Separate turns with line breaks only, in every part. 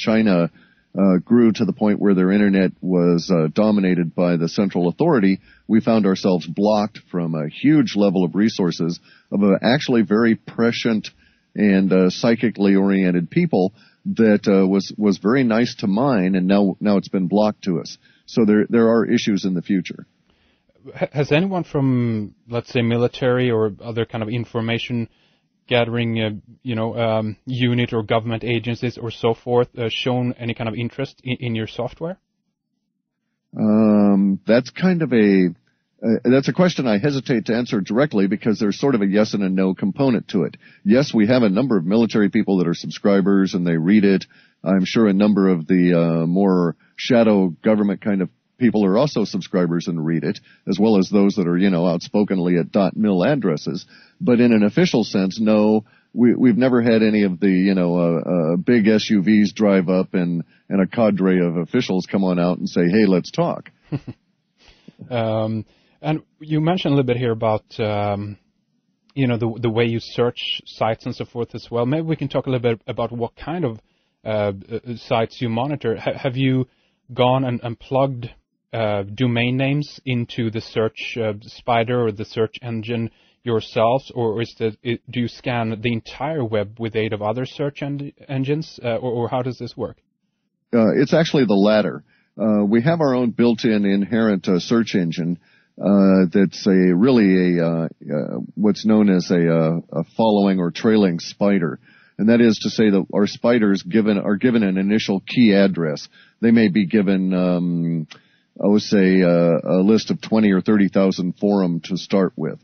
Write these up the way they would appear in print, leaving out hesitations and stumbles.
China grew to the point where their internet was dominated by the central authority, we found ourselves blocked from a huge level of resources of actually very prescient and psychically oriented people that was very nice to mine, and now it's been blocked to us. So there are issues in the future.
Has anyone from, let's say, military or other kind of information gathering, unit or government agencies or so forth shown any kind of interest in your software?
That's kind of that's a question I hesitate to answer directly because there's sort of a yes and a no component to it. Yes, we have a number of military people that are subscribers and they read it. I'm sure a number of the more shadow government kind of people are also subscribers and read it, as well as those that are, outspokenly at .mil addresses. But in an official sense, no, we've never had any of the, big SUVs drive up and a cadre of officials come on out and say, hey, let's talk.
And you mentioned a little bit here about, the way you search sites and so forth as well. Maybe we can talk a little bit about what kind of sites you monitor. Have you gone and plugged domain names into the search spider or the search engine yourselves, or do you scan the entire web with aid of other search engines, or how does this work?
It's actually the latter. We have our own built-in inherent search engine that's what's known as a following or trailing spider. And that is to say that our spiders are given an initial key address. They may be given, a list of 20 or 30,000 forum to start with.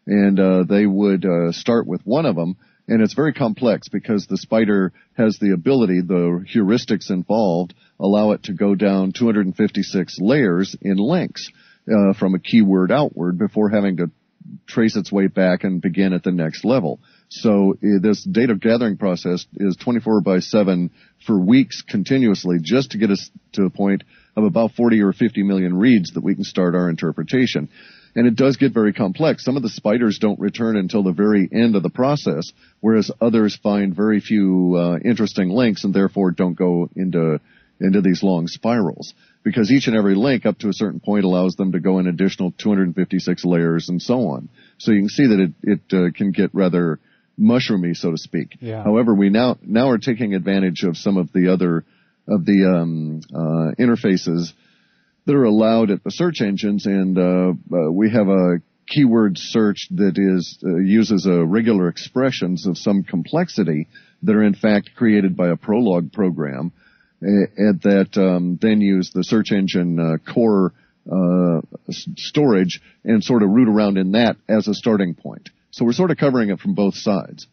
And they would start with one of them, and it's very complex because the spider has the ability, the heuristics involved, allow it to go down 256 layers in links from a keyword outward before having to trace its way back and begin at the next level. So this data gathering process is 24/7 for weeks continuously just to get us to a point of about 40 or 50 million reads that we can start our interpretation. And it does get very complex. Some of the spiders don't return until the very end of the process, whereas others find very few interesting links and therefore don't go into these long spirals. Because each and every link up to a certain point allows them to go an additional 256 layers and so on. So you can see that it can get rather mushroomy, so to speak.
Yeah.
However, we now are taking advantage of some of the other interfaces that are allowed at the search engines, and we have a keyword search that uses regular expressions of some complexity that are in fact created by a Prolog program, and that then use the search engine core storage and sort of root around in that as a starting point. So we're sort of covering it from both sides.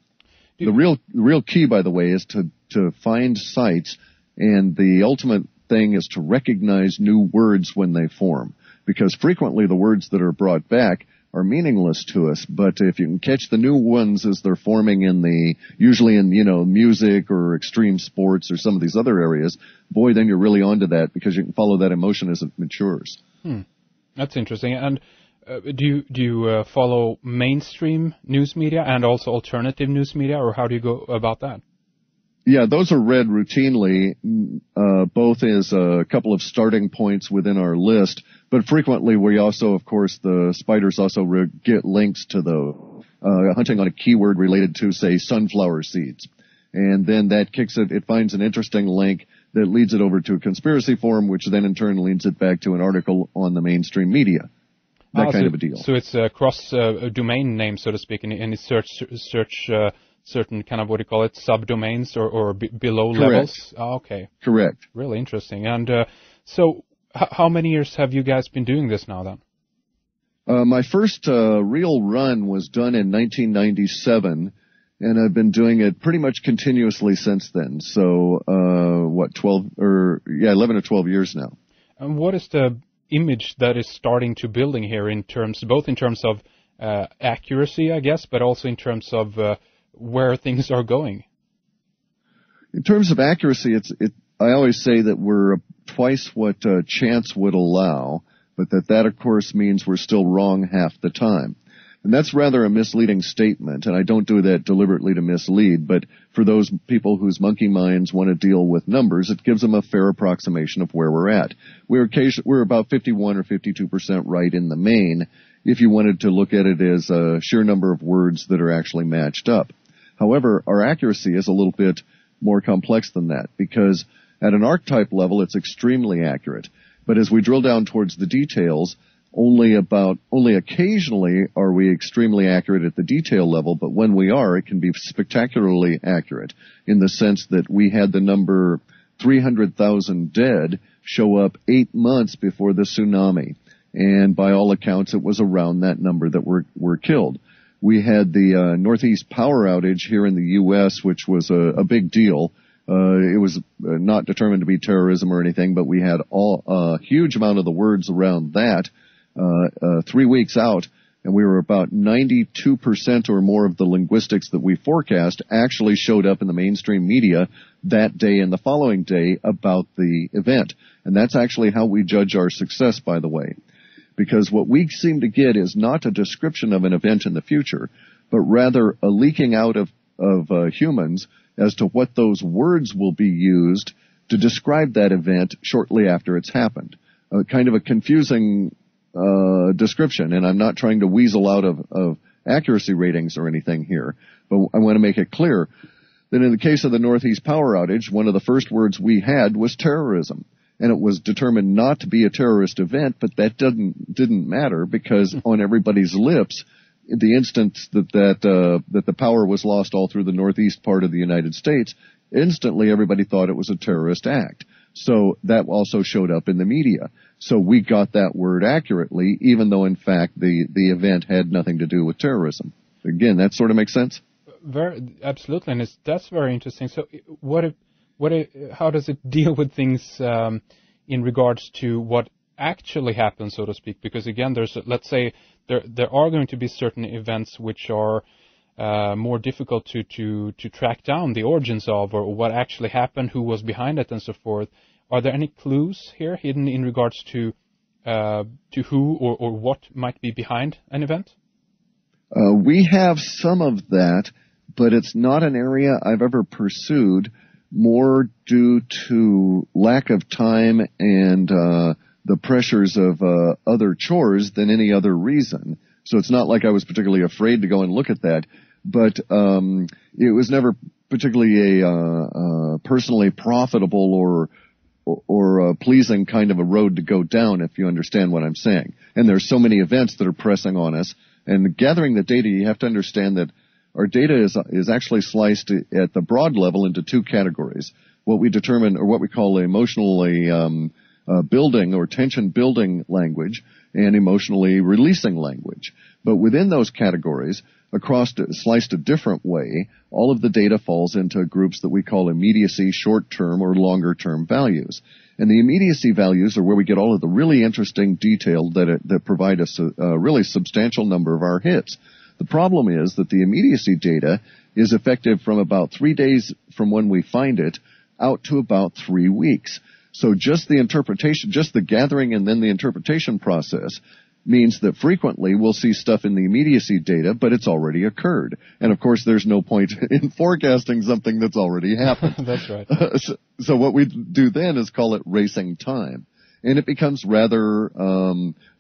The real key, by the way, is to find sites, and the ultimate thing is to recognize new words when they form, because frequently the words that are brought back are meaningless to us, but if you can catch the new ones as they're forming usually in music or extreme sports or some of these other areas, boy, then you're really onto that because you can follow that emotion as it matures.
That's interesting. And do you follow mainstream news media and also alternative news media, or how do you go about that?
Yeah, those are read routinely, both as a couple of starting points within our list, but frequently we also, of course, the spiders also get links to hunting on a keyword related to, say, sunflower seeds. And then that it finds an interesting link that leads it over to a conspiracy forum, which then in turn leads it back to an article on the mainstream media. That kind of a deal.
So it's a cross-domain name, so to speak, and it search certain kind of, what do you call it, subdomains or below
Correct.
Levels? Oh, okay.
Correct.
Really interesting. And so how many years have you guys been doing this now then?
My first real run was done in 1997, and I've been doing it pretty much continuously since then. So, 11 or 12 years now.
And what is the image that is starting to building here both in terms of accuracy, I guess, but also in terms of where things are going?
In terms of accuracy, I always say that we're twice what chance would allow, but that of course means we're still wrong half the time. And that's rather a misleading statement, and I don't do that deliberately to mislead, but for those people whose monkey minds want to deal with numbers, it gives them a fair approximation of where we're at. We're about 51 or 52% right in the main, if you wanted to look at it as a sheer number of words that are actually matched up. However, our accuracy is a little bit more complex than that, because at an archetype level, it's extremely accurate. But as we drill down towards the details, only occasionally are we extremely accurate at the detail level, but when we are, it can be spectacularly accurate in the sense that we had the number 300,000 dead show up 8 months before the tsunami. And by all accounts, it was around that number that were killed. We had the Northeast power outage here in the U.S., which was a big deal. It was not determined to be terrorism or anything, but we had a huge amount of the words around that 3 weeks out, and we were about 92% or more of the linguistics that we forecast actually showed up in the mainstream media that day and the following day about the event. And that's actually how we judge our success, by the way. Because what we seem to get is not a description of an event in the future, but rather a leaking out of humans as to what those words will be used to describe that event shortly after it's happened. Kind of a confusing description, and I'm not trying to weasel out of accuracy ratings or anything here, but I want to make it clear that in the case of the Northeast power outage, one of the first words we had was terrorism. And it was determined not to be a terrorist event, but that didn't matter because on everybody's lips, the instance that the power was lost all through the northeast part of the United States, instantly everybody thought it was a terrorist act. So that also showed up in the media. So we got that word accurately, even though in fact the event had nothing to do with terrorism. Again, that sort of makes sense?
Absolutely, and that's very interesting. So how does it deal with things in regards to what actually happens, so to speak? Because again, let's say there are going to be certain events which are more difficult to track down the origins of, or what actually happened, who was behind it, and so forth. Are there any clues here hidden in regards to who or what might be behind an event?
We have some of that, but it's not an area I've ever pursued, more due to lack of time and the pressures of other chores than any other reason. So it's not like I was particularly afraid to go and look at that, but it was never particularly a personally profitable or pleasing kind of a road to go down, if you understand what I'm saying. And there's so many events that are pressing on us. And gathering the data, you have to understand that our data is actually sliced at the broad level into two categories. What we determine, or what we call emotionally building or tension building language, and emotionally releasing language. But within those categories, sliced a different way, all of the data falls into groups that we call immediacy, short-term, or longer-term values. And the immediacy values are where we get all of the really interesting detail that provide us a really substantial number of our hits. The problem is that the immediacy data is effective from about 3 days from when we find it out to about 3 weeks. So just the interpretation, just the gathering and then the interpretation process means that frequently we'll see stuff in the immediacy data, but it's already occurred. And of course, there's no point in forecasting something that's already happened.
That's right.
So what we do then is call it racing time. And it becomes rather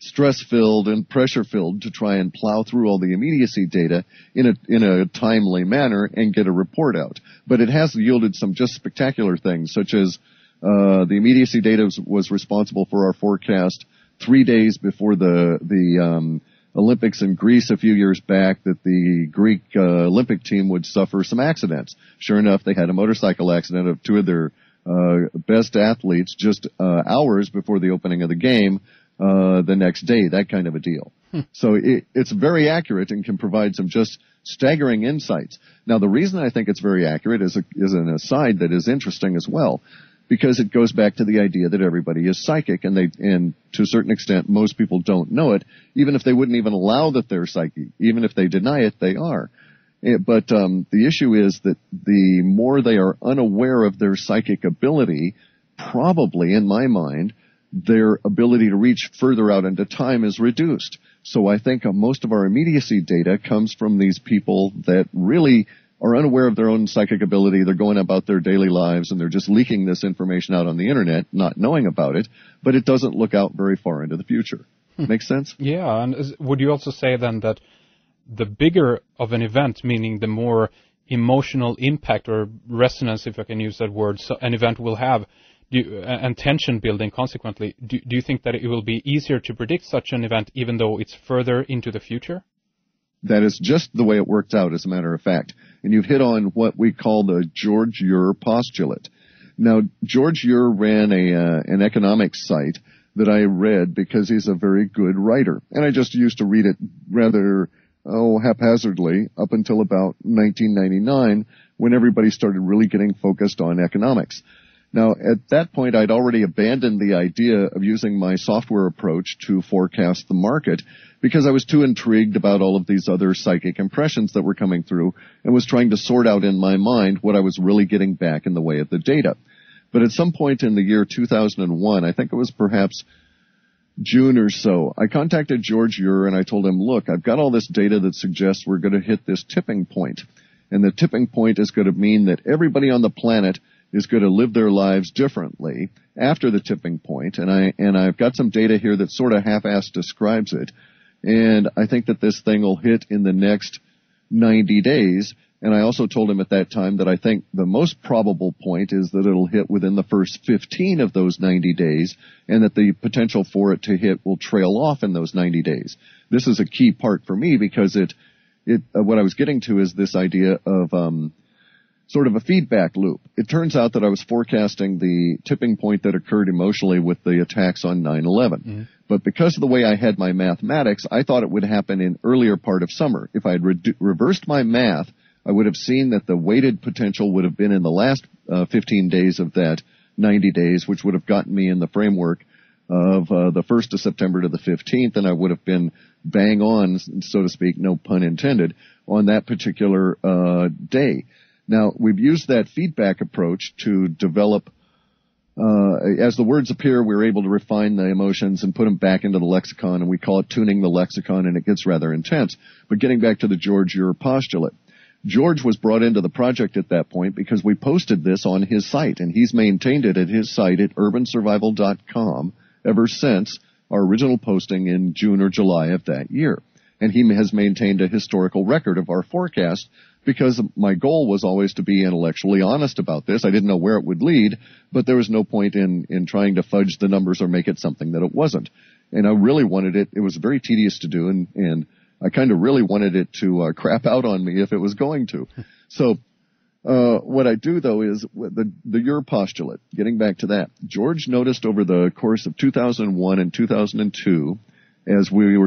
stress-filled and pressure-filled to try and plow through all the immediacy data in a timely manner and get a report out. But it has yielded some just spectacular things, such as the immediacy data was responsible for our forecast 3 days before the Olympics in Greece a few years back, that the Greek Olympic team would suffer some accidents. Sure enough, they had a motorcycle accident of two of their best athletes just hours before the opening of the game the next day, that kind of a deal. So it's very accurate and can provide some just staggering insights. Now, the reason I think it's very accurate is an aside that is interesting as well, because it goes back to the idea that everybody is psychic, and to a certain extent, most people don't know it, even if they wouldn't even allow that they're psychic. Even if they deny it, they are. But the issue is that the more they are unaware of their psychic ability, probably, in my mind, their ability to reach further out into time is reduced. So I think most of our immediacy data comes from these people that really are unaware of their own psychic ability. They're going about their daily lives and they're just leaking this information out on the internet, not knowing about it, but it doesn't look out very far into the future. Make sense?
Yeah, and would you also say then that the bigger of an event, meaning the more emotional impact or resonance, if I can use that word, so an event will have, and tension building consequently, do you think that it will be easier to predict such an event even though it's further into the future?
That is just the way it worked out, as a matter of fact. And you've hit on what we call the George Ure postulate. Now, George Ure ran an economics site that I read because he's a very good writer. And I just used to read it rather haphazardly up until about 1999 when everybody started really getting focused on economics. Now, at that point, I'd already abandoned the idea of using my software approach to forecast the market because I was too intrigued about all of these other psychic impressions that were coming through and was trying to sort out in my mind what I was really getting back in the way of the data. But at some point in the year 2001, I think it was perhaps June or so, I contacted George Ure and I told him, look, I've got all this data that suggests we're going to hit this tipping point. And the tipping point is going to mean that everybody on the planet is going to live their lives differently after the tipping point. And I've got some data here that sort of half-assed describes it. And I think that this thing will hit in the next 90 days. And I also told him at that time that I think the most probable point is that it'll hit within the first 15 of those 90 days, and that the potential for it to hit will trail off in those 90 days. This is a key part for me because what I was getting to is this idea of sort of a feedback loop. It turns out that I was forecasting the tipping point that occurred emotionally with the attacks on 9/11. Mm-hmm. But because of the way I had my mathematics, I thought it would happen in earlier part of summer. If I had reversed my math, I would have seen that the weighted potential would have been in the last 15 days of that 90 days, which would have gotten me in the framework of the 1st of September to the 15th, and I would have been bang on, so to speak, no pun intended, on that particular day. Now, we've used that feedback approach to develop, as the words appear, we're able to refine the emotions and put them back into the lexicon, and we call it tuning the lexicon, and it gets rather intense. But getting back to the George Ure postulate, George was brought into the project at that point because we posted this on his site, and he's maintained it at his site at urbansurvival.com ever since our original posting in June or July of that year. And he has maintained a historical record of our forecast because my goal was always to be intellectually honest about this. I didn't know where it would lead, but there was no point in trying to fudge the numbers or make it something that it wasn't. And I really wanted it. It was very tedious to do, and I kind of really wanted it to crap out on me if it was going to. So what I do, though, is the Ure postulate, getting back to that. George noticed over the course of 2001 and 2002, as we were